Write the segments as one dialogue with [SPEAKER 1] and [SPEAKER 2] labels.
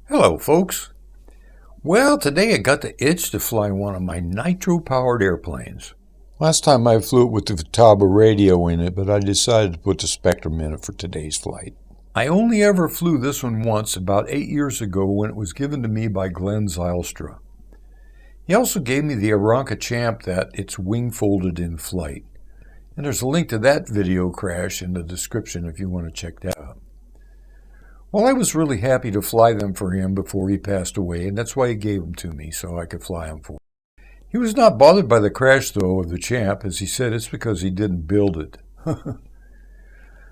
[SPEAKER 1] Hello, folks. Well, today I got the itch to fly one of my nitro-powered airplanes. Last time I flew it with the Vitaba radio in it, but I decided to put the Spectrum in it for today's flight. I only ever flew this one once about 8 years ago when it was given to me by Glenn Zylstra. He also gave me the Aeronca Champ that its wing folded in flight. And there's a link to that video crash in the description if you want to check that out. Well, I was really happy to fly them for him before he passed away, and that's why he gave them to me, so I could fly them for him. He was not bothered by the crash, though, of the Champ, as he said it's because he didn't build it.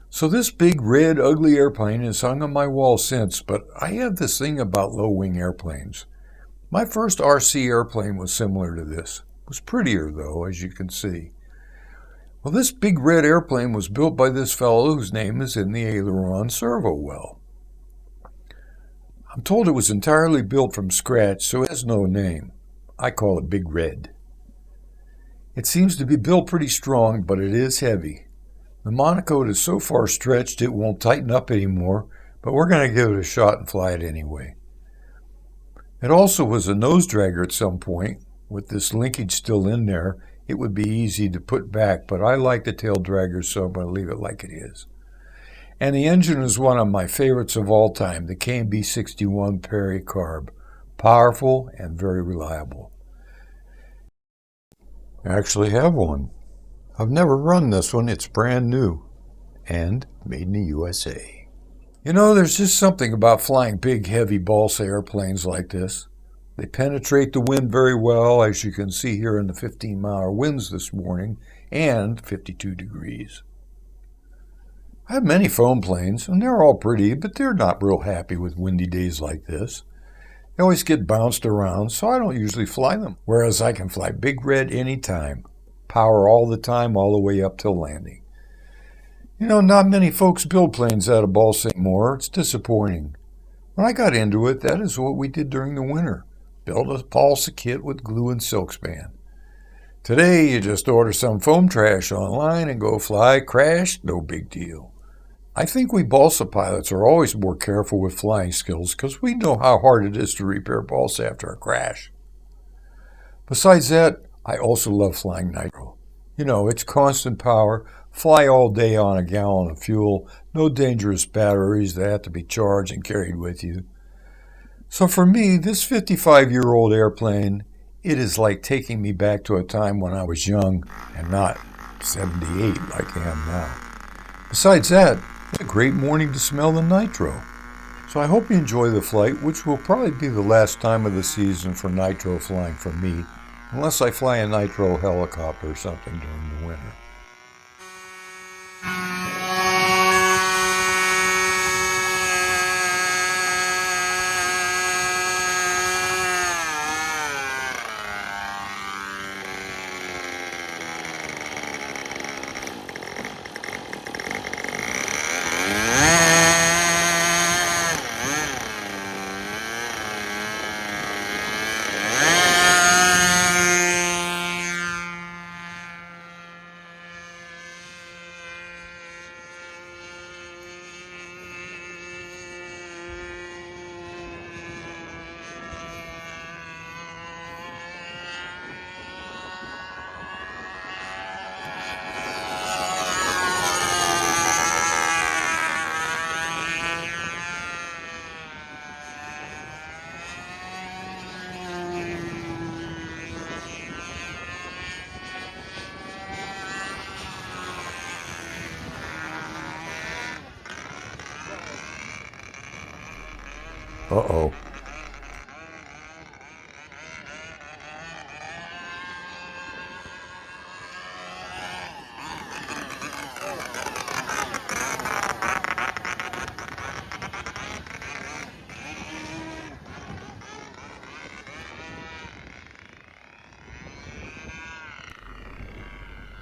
[SPEAKER 1] So this big, red, ugly airplane has hung on my wall since, but I have this thing about low-wing airplanes. My first RC airplane was similar to this. It was prettier, though, as you can see. Well, this big red airplane was built by this fellow whose name is in the aileron servo well. I'm told it was entirely built from scratch, so it has no name. I call it Big Red. It seems to be built pretty strong, but it is heavy. The monocoque is so far stretched it won't tighten up anymore, but we're going to give it a shot and fly it anyway. It also was a nose dragger at some point. With this linkage still in there, it would be easy to put back, but I like the tail dragger, so I'm going to leave it like it is. And the engine is one of my favorites of all time, the KMB 61 Perry Carb. Powerful and very reliable. I actually have one. I've never run this one. It's brand new and made in the USA. You know, there's just something about flying big, heavy balsa airplanes like this. They penetrate the wind very well, as you can see here in the 15-mile winds this morning, and 52 degrees. I have many foam planes, and they're all pretty, but they're not real happy with windy days like this. They always get bounced around, so I don't usually fly them, whereas I can fly Big Red anytime, power all the time, all the way up till landing. You know, not many folks build planes out of balsa anymore. It's disappointing. When I got into it, that is what we did during the winter. Build a balsa kit with glue and silk span. Today, you just order some foam trash online and go fly, crash, no big deal. I think we balsa pilots are always more careful with flying skills because we know how hard it is to repair balsa after a crash. Besides that, I also love flying nitro. You know, it's constant power, fly all day on a gallon of fuel, no dangerous batteries that have to be charged and carried with you. So for me, this 55-year-old airplane, it is like taking me back to a time when I was young and not 78 like I am now. Besides that, it's a great morning to smell the nitro. So I hope you enjoy the flight, which will probably be the last time of the season for nitro flying for me, unless I fly a nitro helicopter or something during the winter. Uh-oh.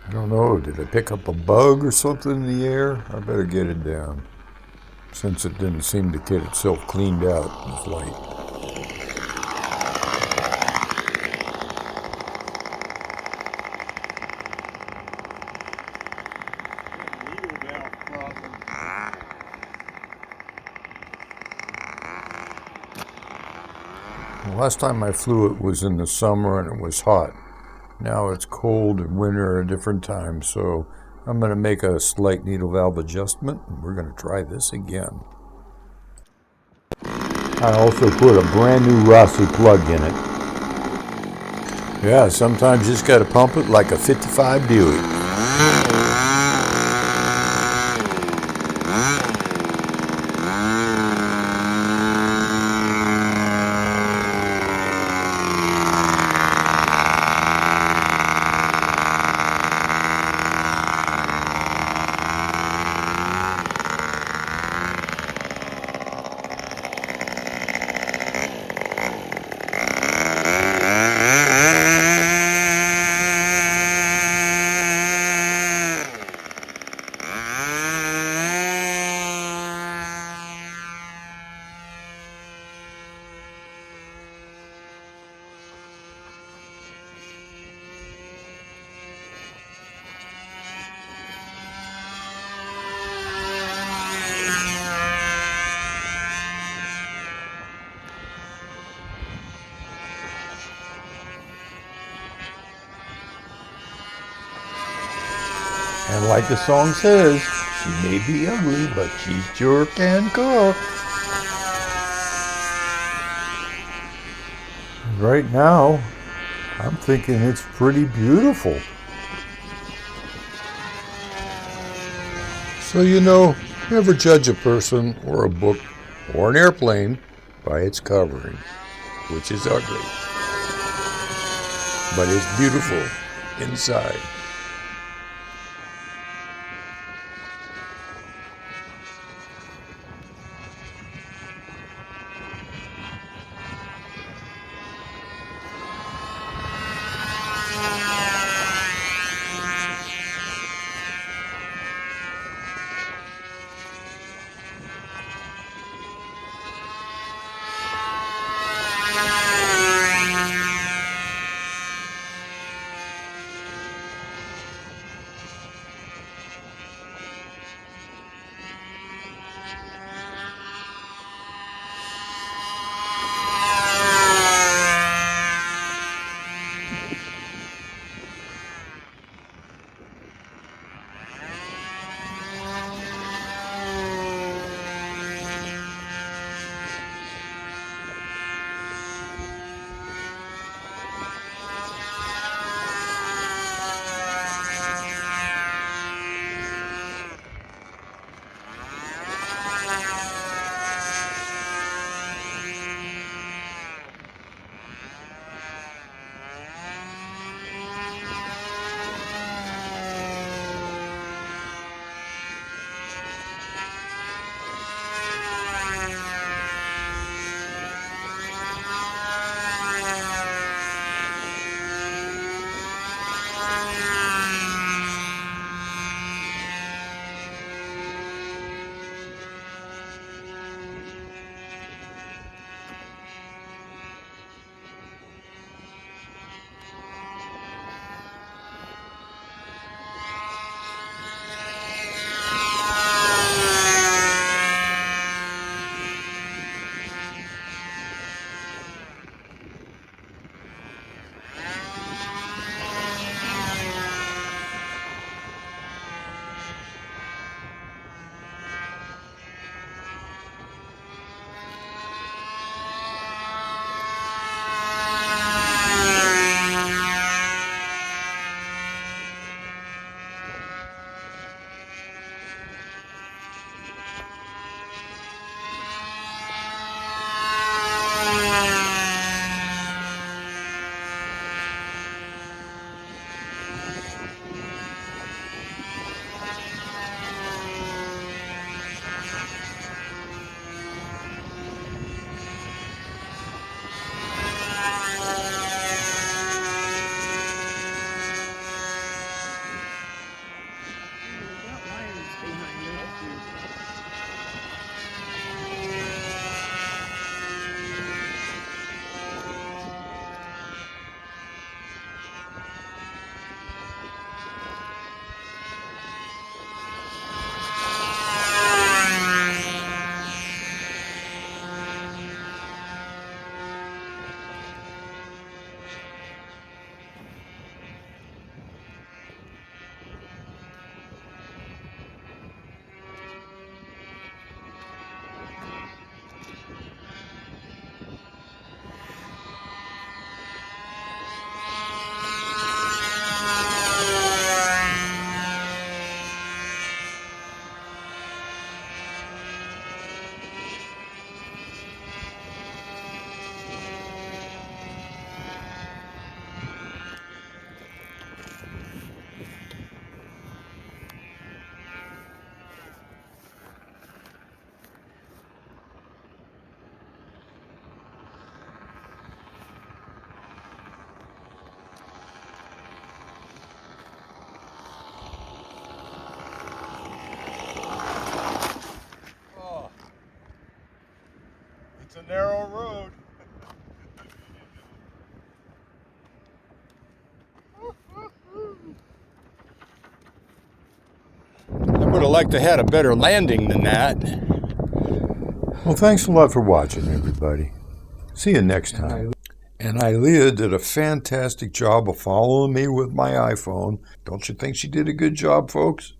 [SPEAKER 1] I don't know, did I pick up a bug or something in the air? I better get it down, since it didn't seem to get itself cleaned out in flight. Last time I flew it was in the summer and it was hot. Now it's cold and winter at a different time, so I'm going to make a slight needle valve adjustment and we're going to try this again. I also put a brand new Rossi plug in it. Yeah, sometimes you just got to pump it like a 55 Buick. And like the song says, she may be ugly, but she sure can cook. Right now, I'm thinking it's pretty beautiful. So never judge a person or a book or an airplane by its covering, which is ugly, but it's beautiful inside.
[SPEAKER 2] It's a narrow road.
[SPEAKER 1] I would have liked to have had a better landing than that. Well, thanks a lot for watching, everybody. See you next time. And Ilea did a fantastic job of following me with my iPhone. Don't you think she did a good job, folks?